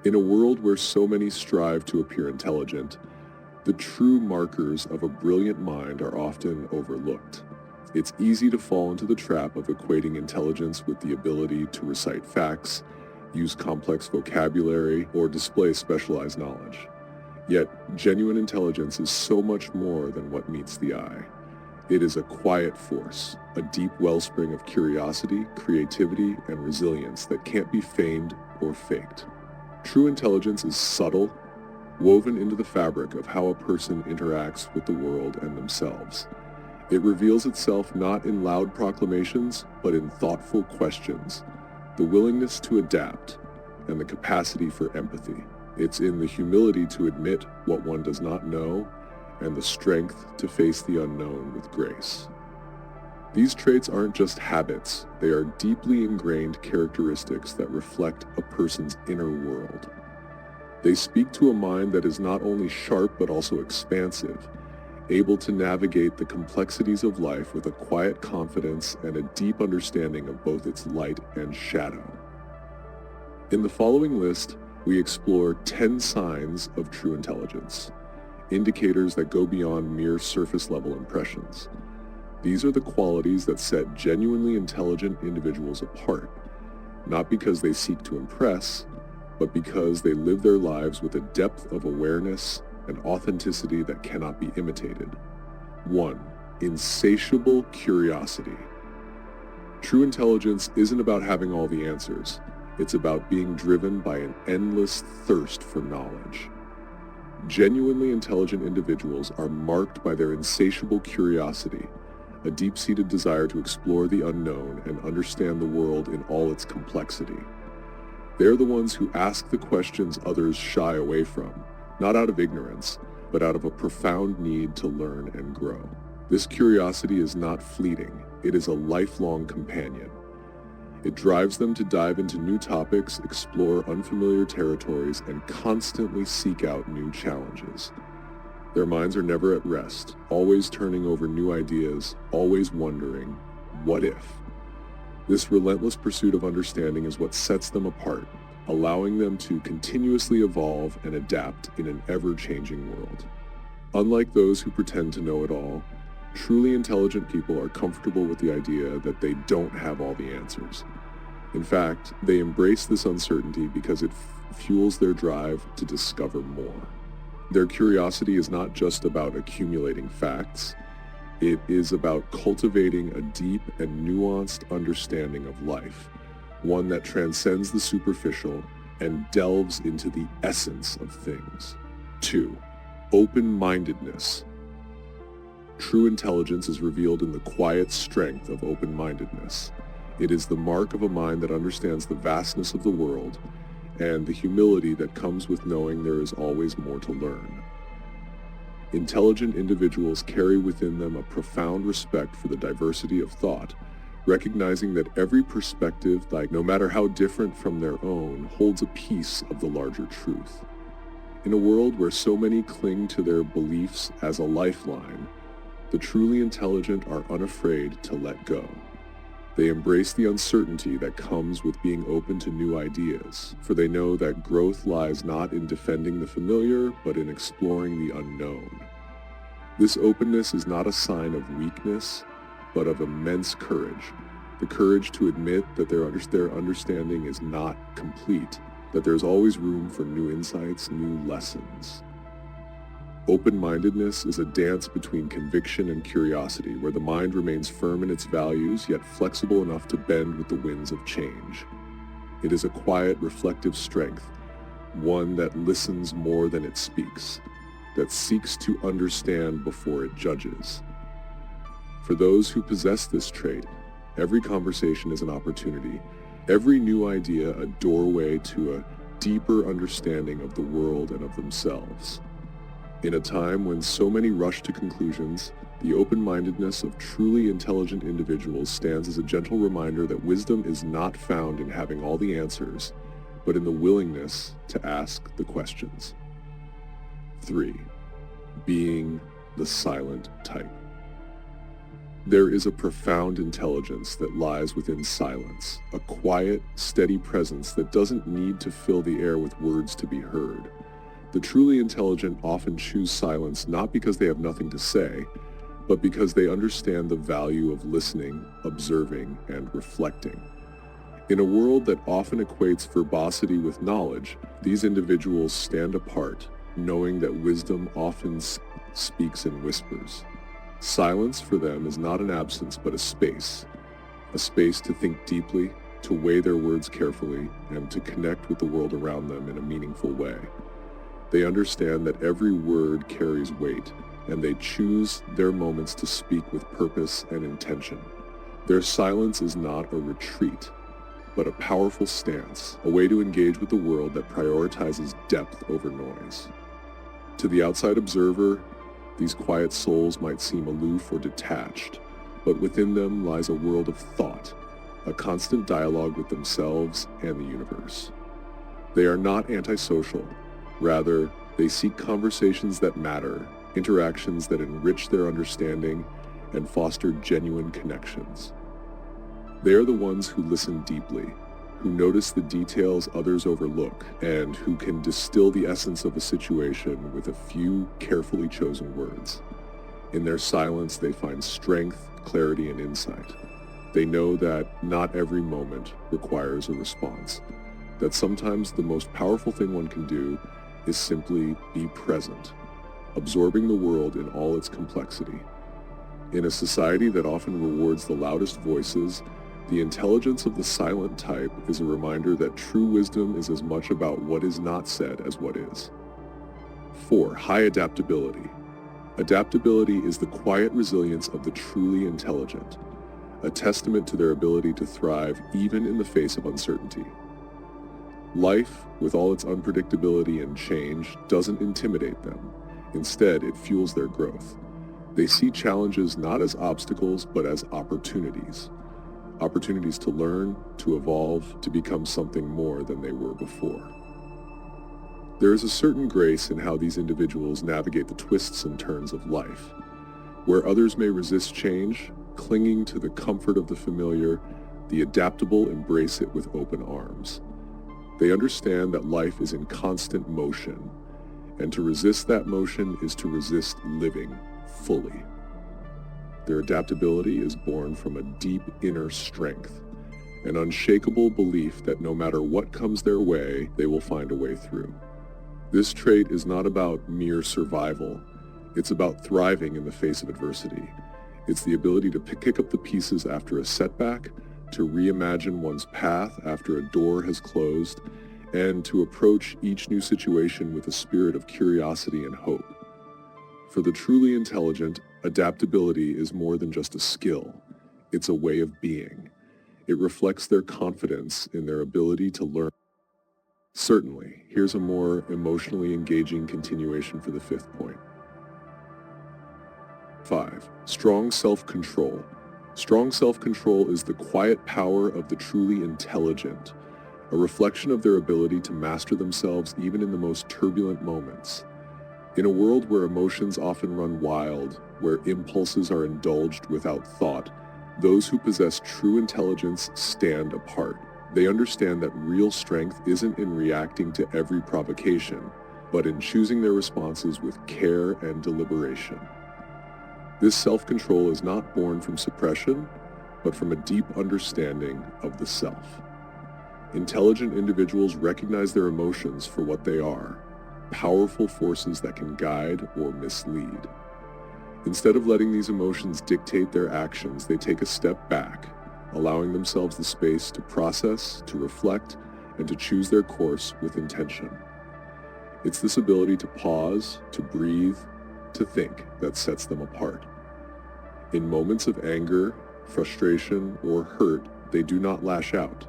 In a world where so many strive to appear intelligent, the true markers of a brilliant mind are often overlooked. It's easy to fall into the trap of equating intelligence with the ability to recite facts, use complex vocabulary, or display specialized knowledge. Yet, genuine intelligence is so much more than what meets the eye. It is a quiet force, a deep wellspring of curiosity, creativity, and resilience that can't be feigned or faked. True intelligence is subtle, woven into the fabric of how a person interacts with the world and themselves. It reveals itself not in loud proclamations, but in thoughtful questions, the willingness to adapt, and the capacity for empathy. It's in the humility to admit what one does not know, and the strength to face the unknown with grace. These traits aren't just habits, they are deeply ingrained characteristics that reflect a person's inner world. They speak to a mind that is not only sharp but also expansive, able to navigate the complexities of life with a quiet confidence and a deep understanding of both its light and shadow. In the following list, we explore 10 signs of true intelligence, indicators that go beyond mere surface-level impressions. These are the qualities that set genuinely intelligent individuals apart, not because they seek to impress, but because they live their lives with a depth of awareness and authenticity that cannot be imitated. 1. Insatiable curiosity. True intelligence isn't about having all the answers. It's about being driven by an endless thirst for knowledge. Genuinely intelligent individuals are marked by their insatiable curiosity, a deep-seated desire to explore the unknown and understand the world in all its complexity. They're the ones who ask the questions others shy away from, not out of ignorance, but out of a profound need to learn and grow. This curiosity is not fleeting, it is a lifelong companion. It drives them to dive into new topics, explore unfamiliar territories, and constantly seek out new challenges. Their minds are never at rest, always turning over new ideas, always wondering, what if? This relentless pursuit of understanding is what sets them apart, allowing them to continuously evolve and adapt in an ever-changing world. Unlike those who pretend to know it all, truly intelligent people are comfortable with the idea that they don't have all the answers. In fact, they embrace this uncertainty because it fuels their drive to discover more. Their curiosity is not just about accumulating facts. It is about cultivating a deep and nuanced understanding of life, one that transcends the superficial and delves into the essence of things. 2. Open-Mindedness. True intelligence is revealed in the quiet strength of open-mindedness. It is the mark of a mind that understands the vastness of the world and the humility that comes with knowing there is always more to learn. Intelligent individuals carry within them a profound respect for the diversity of thought, recognizing that every perspective, no matter how different from their own, holds a piece of the larger truth. In a world where so many cling to their beliefs as a lifeline, the truly intelligent are unafraid to let go. They embrace the uncertainty that comes with being open to new ideas, for they know that growth lies not in defending the familiar, but in exploring the unknown. This openness is not a sign of weakness, but of immense courage, the courage to admit that their understanding is not complete, that there's always room for new insights, new lessons. Open-mindedness is a dance between conviction and curiosity, where the mind remains firm in its values, yet flexible enough to bend with the winds of change. It is a quiet, reflective strength, one that listens more than it speaks, that seeks to understand before it judges. For those who possess this trait, every conversation is an opportunity, every new idea a doorway to a deeper understanding of the world and of themselves. In a time when so many rush to conclusions, the open-mindedness of truly intelligent individuals stands as a gentle reminder that wisdom is not found in having all the answers, but in the willingness to ask the questions. 3. Being the silent type. There is a profound intelligence that lies within silence, a quiet, steady presence that doesn't need to fill the air with words to be heard. The truly intelligent often choose silence not because they have nothing to say, but because they understand the value of listening, observing, and reflecting. In a world that often equates verbosity with knowledge, these individuals stand apart, knowing that wisdom often speaks in whispers. Silence for them is not an absence but a space to think deeply, to weigh their words carefully, and to connect with the world around them in a meaningful way. They understand that every word carries weight, and they choose their moments to speak with purpose and intention. Their silence is not a retreat, but a powerful stance, a way to engage with the world that prioritizes depth over noise. To the outside observer, these quiet souls might seem aloof or detached, but within them lies a world of thought, a constant dialogue with themselves and the universe. They are not antisocial. Rather, they seek conversations that matter, interactions that enrich their understanding and foster genuine connections. They are the ones who listen deeply, who notice the details others overlook, and who can distill the essence of a situation with a few carefully chosen words. In their silence, they find strength, clarity, and insight. They know that not every moment requires a response, that sometimes the most powerful thing one can do is simply be present, absorbing the world in all its complexity. In a society that often rewards the loudest voices, the intelligence of the silent type is a reminder that true wisdom is as much about what is not said as what is. 4. High adaptability. Adaptability is the quiet resilience of the truly intelligent, a testament to their ability to thrive even in the face of uncertainty. Life, with all its unpredictability and change, doesn't intimidate them. Instead, it fuels their growth. They see challenges not as obstacles, but as opportunities. Opportunities to learn, to evolve, to become something more than they were before. There is a certain grace in how these individuals navigate the twists and turns of life. Where others may resist change, clinging to the comfort of the familiar, the adaptable embrace it with open arms. They understand that life is in constant motion, and to resist that motion is to resist living fully. Their adaptability is born from a deep inner strength, an unshakable belief that no matter what comes their way, they will find a way through. This trait is not about mere survival. It's about thriving in the face of adversity. It's the ability to pick up the pieces after a setback, to reimagine one's path after a door has closed, and to approach each new situation with a spirit of curiosity and hope. For the truly intelligent, adaptability is more than just a skill. It's a way of being. It reflects their confidence in their ability to learn. Certainly, here's a more emotionally engaging continuation for the 5th point. 5. Strong self-control. Strong self-control is the quiet power of the truly intelligent, a reflection of their ability to master themselves even in the most turbulent moments. In a world where emotions often run wild, where impulses are indulged without thought, those who possess true intelligence stand apart. They understand that real strength isn't in reacting to every provocation, but in choosing their responses with care and deliberation. This self-control is not born from suppression, but from a deep understanding of the self. Intelligent individuals recognize their emotions for what they are, powerful forces that can guide or mislead. Instead of letting these emotions dictate their actions, they take a step back, allowing themselves the space to process, to reflect, and to choose their course with intention. It's this ability to pause, to breathe, to think that sets them apart. In moments of anger, frustration, or hurt, they do not lash out.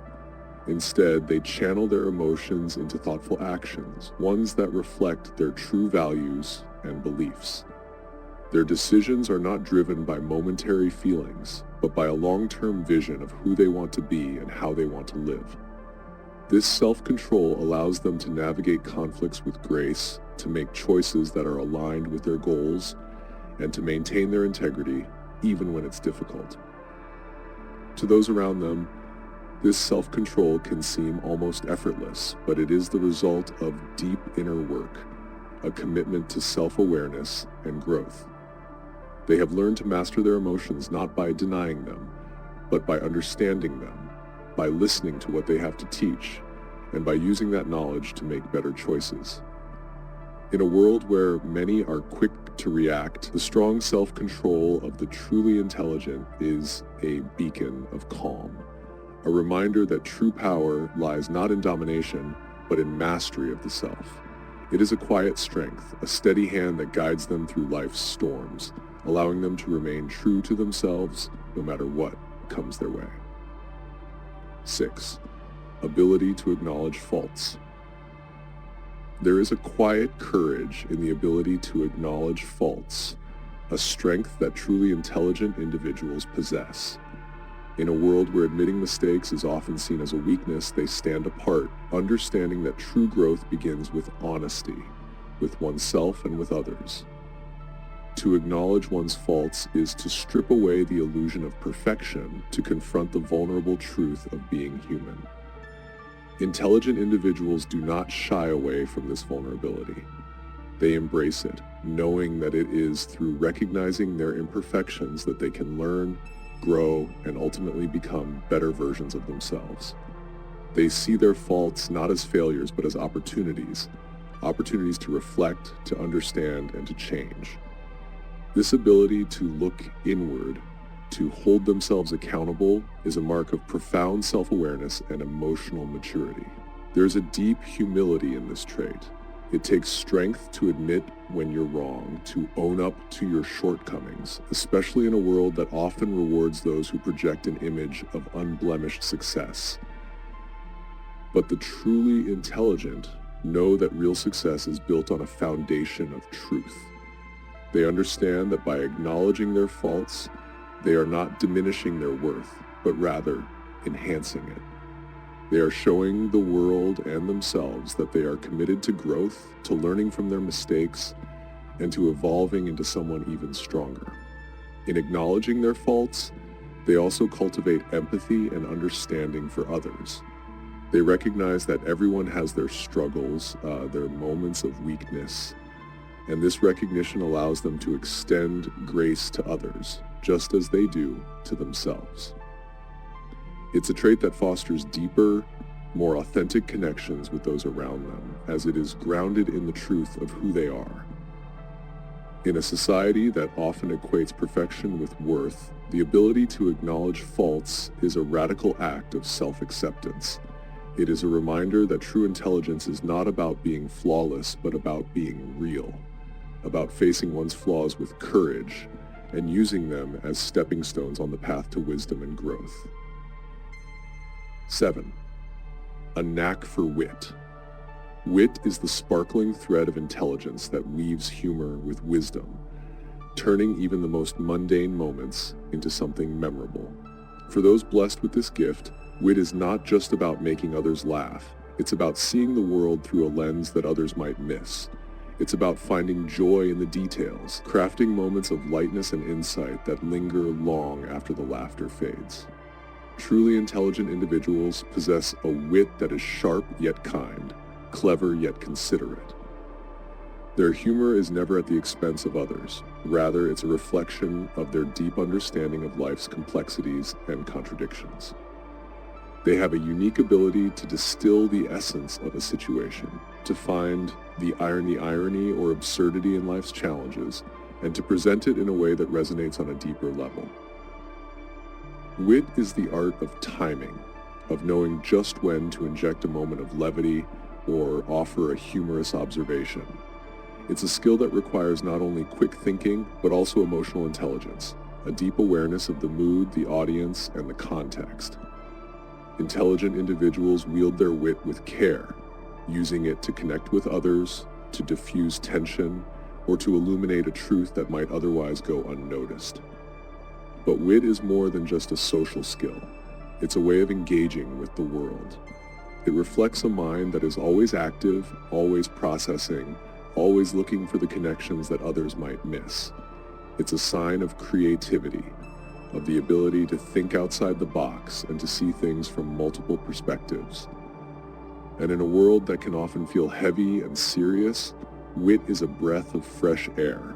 Instead, they channel their emotions into thoughtful actions, ones that reflect their true values and beliefs. Their decisions are not driven by momentary feelings, but by a long-term vision of who they want to be and how they want to live. This self-control allows them to navigate conflicts with grace, to make choices that are aligned with their goals, and to maintain their integrity, even when it's difficult. To those around them, this self-control can seem almost effortless, but it is the result of deep inner work, a commitment to self-awareness and growth. They have learned to master their emotions not by denying them, but by understanding them, by listening to what they have to teach, and by using that knowledge to make better choices. In a world where many are quick to react, the strong self-control of the truly intelligent is a beacon of calm, a reminder that true power lies not in domination, but in mastery of the self. It is a quiet strength, a steady hand that guides them through life's storms, allowing them to remain true to themselves no matter what comes their way. 6. Ability to acknowledge faults. There is a quiet courage in the ability to acknowledge faults, a strength that truly intelligent individuals possess. In a world where admitting mistakes is often seen as a weakness, they stand apart, understanding that true growth begins with honesty, with oneself and with others. To acknowledge one's faults is to strip away the illusion of perfection, to confront the vulnerable truth of being human. Intelligent individuals do not shy away from this vulnerability. They embrace it, knowing that it is through recognizing their imperfections that they can learn, grow, and ultimately become better versions of themselves. They see their faults not as failures, but as opportunities to reflect, to understand, and to change. This ability to look inward, to hold themselves accountable, is a mark of profound self-awareness and emotional maturity. There's a deep humility in this trait. It takes strength to admit when you're wrong, to own up to your shortcomings, especially in a world that often rewards those who project an image of unblemished success. But the truly intelligent know that real success is built on a foundation of truth. They understand that by acknowledging their faults, they are not diminishing their worth, but rather enhancing it. They are showing the world and themselves that they are committed to growth, to learning from their mistakes, and to evolving into someone even stronger. In acknowledging their faults, they also cultivate empathy and understanding for others. They recognize that everyone has their struggles, their moments of weakness, and this recognition allows them to extend grace to others, just as they do to themselves. It's a trait that fosters deeper, more authentic connections with those around them, as it is grounded in the truth of who they are. In a society that often equates perfection with worth, the ability to acknowledge faults is a radical act of self-acceptance. It is a reminder that true intelligence is not about being flawless, but about being real, about facing one's flaws with courage and using them as stepping stones on the path to wisdom and growth. 7. A knack for wit. Wit is the sparkling thread of intelligence that weaves humor with wisdom, turning even the most mundane moments into something memorable. For those blessed with this gift, wit is not just about making others laugh. It's about seeing the world through a lens that others might miss. It's about finding joy in the details, crafting moments of lightness and insight that linger long after the laughter fades. Truly intelligent individuals possess a wit that is sharp yet kind, clever yet considerate. Their humor is never at the expense of others. Rather, it's a reflection of their deep understanding of life's complexities and contradictions. They have a unique ability to distill the essence of a situation, to find the irony or absurdity in life's challenges, and to present it in a way that resonates on a deeper level. Wit is the art of timing, of knowing just when to inject a moment of levity or offer a humorous observation. It's a skill that requires not only quick thinking, but also emotional intelligence, a deep awareness of the mood, the audience, and the context. Intelligent individuals wield their wit with care, using it to connect with others, to diffuse tension, or to illuminate a truth that might otherwise go unnoticed. But wit is more than just a social skill. It's a way of engaging with the world. It reflects a mind that is always active, always processing, always looking for the connections that others might miss. It's a sign of creativity, of the ability to think outside the box and to see things from multiple perspectives. And in a world that can often feel heavy and serious, wit is a breath of fresh air,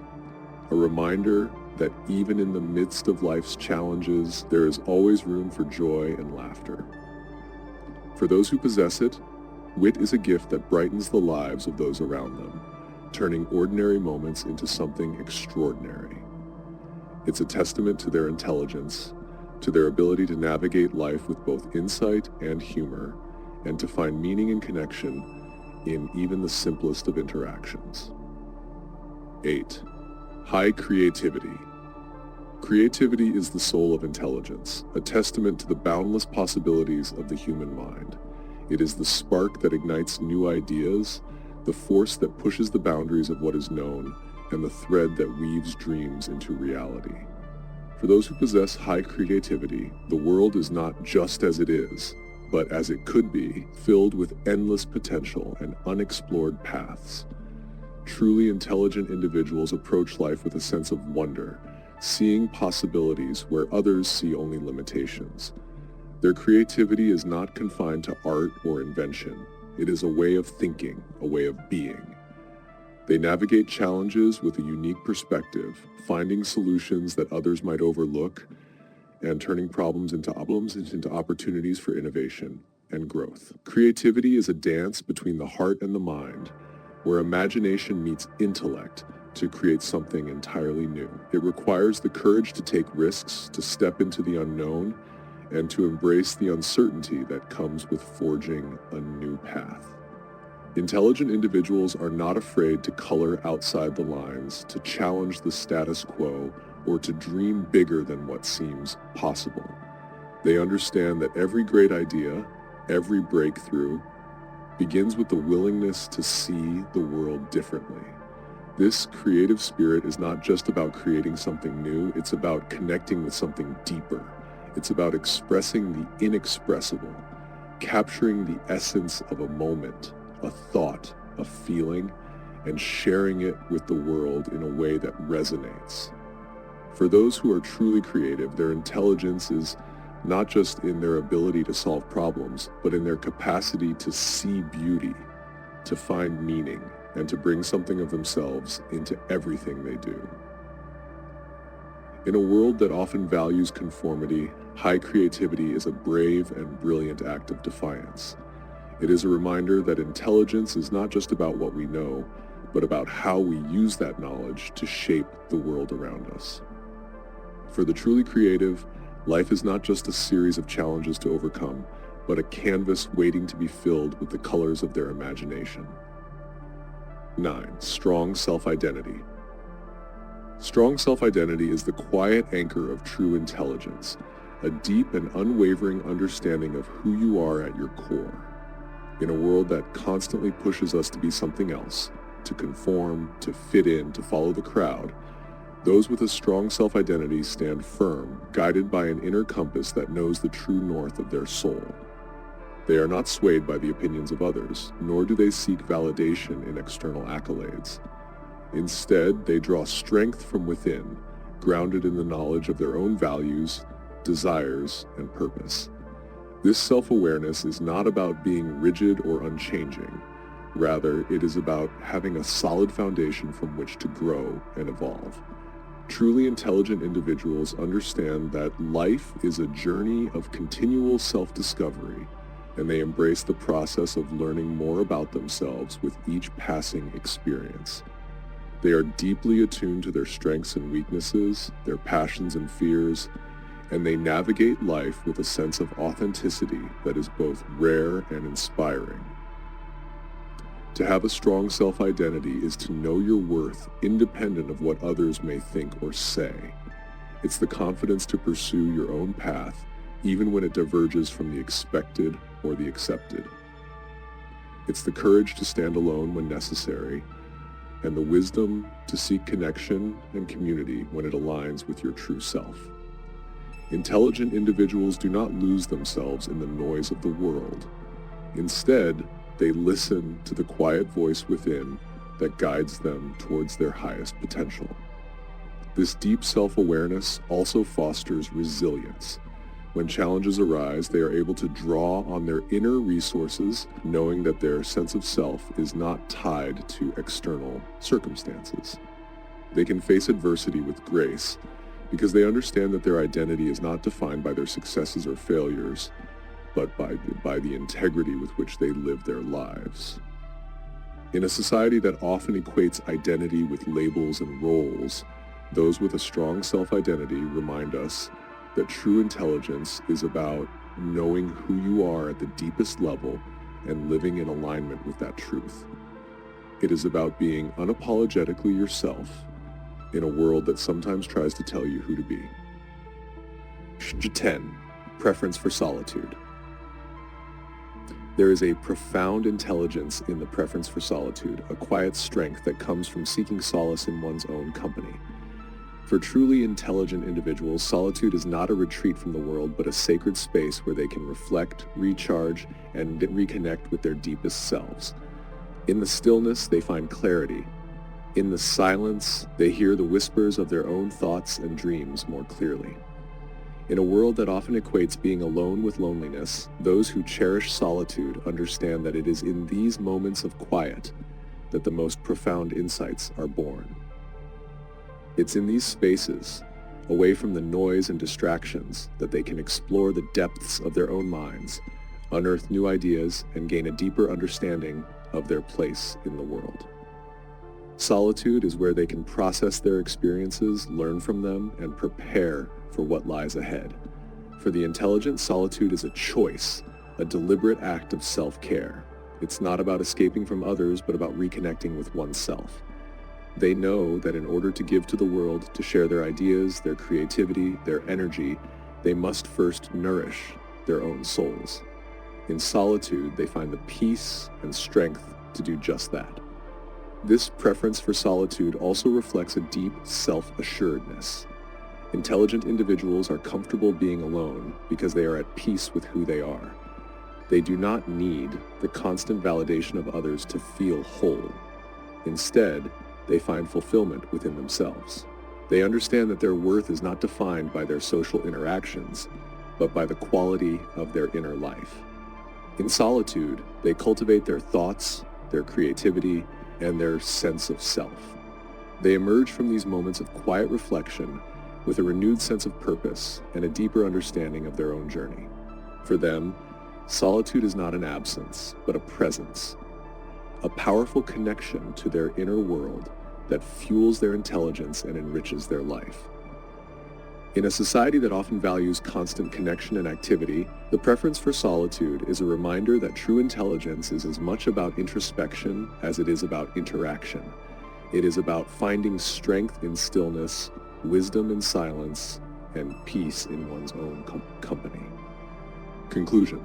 a reminder that even in the midst of life's challenges, there is always room for joy and laughter. For those who possess it, wit is a gift that brightens the lives of those around them, turning ordinary moments into something extraordinary. It's a testament to their intelligence, to their ability to navigate life with both insight and humor, and to find meaning and connection in even the simplest of interactions. 8. High creativity. Creativity is the soul of intelligence, a testament to the boundless possibilities of the human mind. It is the spark that ignites new ideas, the force that pushes the boundaries of what is known, and the thread that weaves dreams into reality. For those who possess high creativity, the world is not just as it is, but as it could be, filled with endless potential and unexplored paths. Truly intelligent individuals approach life with a sense of wonder, seeing possibilities where others see only limitations. Their creativity is not confined to art or invention. It is a way of thinking, a way of being. They navigate challenges with a unique perspective, finding solutions that others might overlook, and turning problems into opportunities for innovation and growth. Creativity is a dance between the heart and the mind, where imagination meets intellect to create something entirely new. It requires the courage to take risks, to step into the unknown, and to embrace the uncertainty that comes with forging a new path. Intelligent individuals are not afraid to color outside the lines, to challenge the status quo, or to dream bigger than what seems possible. They understand that every great idea, every breakthrough, begins with the willingness to see the world differently. This creative spirit is not just about creating something new, it's about connecting with something deeper. It's about expressing the inexpressible, capturing the essence of a moment, a thought, a feeling, and sharing it with the world in a way that resonates. For those who are truly creative, their intelligence is not just in their ability to solve problems, but in their capacity to see beauty, to find meaning, and to bring something of themselves into everything they do. In a world that often values conformity, high creativity is a brave and brilliant act of defiance. It is a reminder that intelligence is not just about what we know, but about how we use that knowledge to shape the world around us. For the truly creative, life is not just a series of challenges to overcome, but a canvas waiting to be filled with the colors of their imagination. 9. Strong self-identity. Strong self-identity is the quiet anchor of true intelligence, a deep and unwavering understanding of who you are at your core. In a world that constantly pushes us to be something else, to conform, to fit in, to follow the crowd, those with a strong self-identity stand firm, guided by an inner compass that knows the true north of their soul. They are not swayed by the opinions of others, nor do they seek validation in external accolades. Instead, they draw strength from within, grounded in the knowledge of their own values, desires, and purpose. This self-awareness is not about being rigid or unchanging. Rather, it is about having a solid foundation from which to grow and evolve. Truly intelligent individuals understand that life is a journey of continual self-discovery, and they embrace the process of learning more about themselves with each passing experience. They are deeply attuned to their strengths and weaknesses, their passions and fears, and they navigate life with a sense of authenticity that is both rare and inspiring. To have a strong self-identity is to know your worth independent of what others may think or say. It's the confidence to pursue your own path, even when it diverges from the expected or the accepted. It's the courage to stand alone when necessary, and the wisdom to seek connection and community when it aligns with your true self. Intelligent individuals do not lose themselves in the noise of the world. Instead, they listen to the quiet voice within that guides them towards their highest potential. This deep self-awareness also fosters resilience. When challenges arise, they are able to draw on their inner resources, knowing that their sense of self is not tied to external circumstances. They can face adversity with grace because they understand that their identity is not defined by their successes or failures, but by the integrity with which they live their lives. In a society that often equates identity with labels and roles, those with a strong self-identity remind us that true intelligence is about knowing who you are at the deepest level and living in alignment with that truth. It is about being unapologetically yourself in a world that sometimes tries to tell you who to be. 10. Preference for solitude. There is a profound intelligence in the preference for solitude, a quiet strength that comes from seeking solace in one's own company. For truly intelligent individuals, solitude is not a retreat from the world, but a sacred space where they can reflect, recharge, and reconnect with their deepest selves. In the stillness, they find clarity. In the silence, they hear the whispers of their own thoughts and dreams more clearly. In a world that often equates being alone with loneliness, those who cherish solitude understand that it is in these moments of quiet that the most profound insights are born. It's in these spaces, away from the noise and distractions, that they can explore the depths of their own minds, unearth new ideas, and gain a deeper understanding of their place in the world. Solitude is where they can process their experiences, learn from them, and prepare for what lies ahead. For the intelligent, solitude is a choice, a deliberate act of self-care. It's not about escaping from others, but about reconnecting with oneself. They know that in order to give to the world, to share their ideas, their creativity, their energy, they must first nourish their own souls. In solitude, they find the peace and strength to do just that. This preference for solitude also reflects a deep self-assuredness. Intelligent individuals are comfortable being alone because they are at peace with who they are. They do not need the constant validation of others to feel whole. Instead, they find fulfillment within themselves. They understand that their worth is not defined by their social interactions, but by the quality of their inner life. In solitude, they cultivate their thoughts, their creativity, and their sense of self. They emerge from these moments of quiet reflection with a renewed sense of purpose and a deeper understanding of their own journey. For them, solitude is not an absence, but a presence, a powerful connection to their inner world that fuels their intelligence and enriches their life. In a society that often values constant connection and activity, the preference for solitude is a reminder that true intelligence is as much about introspection as it is about interaction. It is about finding strength in stillness, wisdom in silence, and peace in one's own company. Conclusion.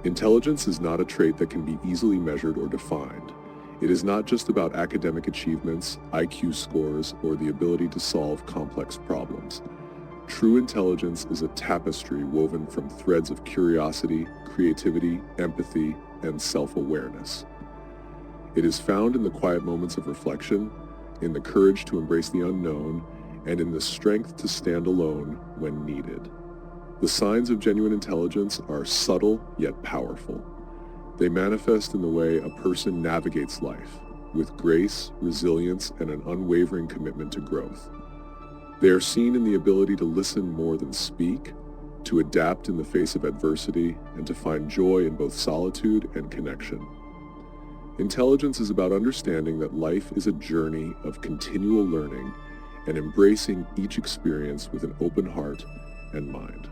Intelligence is not a trait that can be easily measured or defined. It is not just about academic achievements, IQ scores, or the ability to solve complex problems. True intelligence is a tapestry woven from threads of curiosity, creativity, empathy, and self-awareness. It is found in the quiet moments of reflection, in the courage to embrace the unknown, and in the strength to stand alone when needed. The signs of genuine intelligence are subtle yet powerful. They manifest in the way a person navigates life, with grace, resilience, and an unwavering commitment to growth. They are seen in the ability to listen more than speak, to adapt in the face of adversity, and to find joy in both solitude and connection. Intelligence is about understanding that life is a journey of continual learning and embracing each experience with an open heart and mind.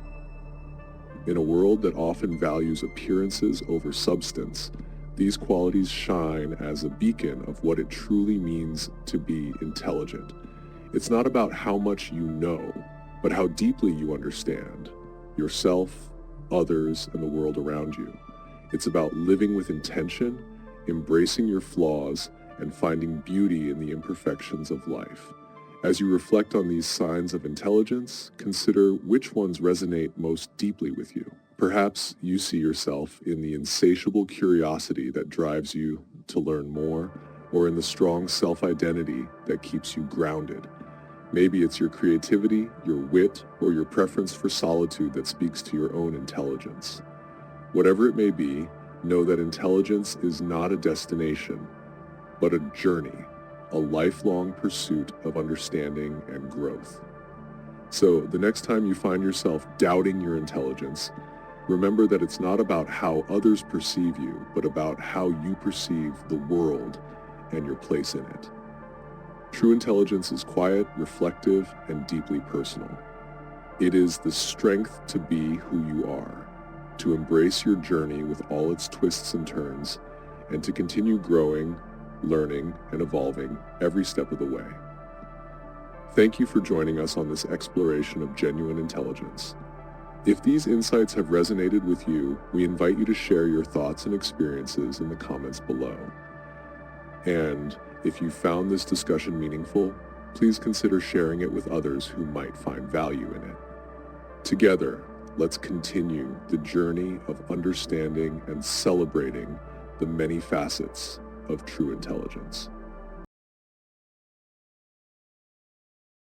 In a world that often values appearances over substance, these qualities shine as a beacon of what it truly means to be intelligent. It's not about how much you know, but how deeply you understand yourself, others, and the world around you. It's about living with intention, embracing your flaws, and finding beauty in the imperfections of life. As you reflect on these signs of intelligence, consider which ones resonate most deeply with you. Perhaps you see yourself in the insatiable curiosity that drives you to learn more, or in the strong self-identity that keeps you grounded. Maybe it's your creativity, your wit, or your preference for solitude that speaks to your own intelligence. Whatever it may be, know that intelligence is not a destination, but a journey, a lifelong pursuit of understanding and growth. So the next time you find yourself doubting your intelligence, remember that it's not about how others perceive you, but about how you perceive the world and your place in it. True intelligence is quiet, reflective, and deeply personal. It is the strength to be who you are, to embrace your journey with all its twists and turns, and to continue growing, learning, and evolving every step of the way. Thank you for joining us on this exploration of genuine intelligence. If these insights have resonated with you, we invite you to share your thoughts and experiences in the comments below. And if you found this discussion meaningful, please consider sharing it with others who might find value in it. Together, let's continue the journey of understanding and celebrating the many facets of true intelligence.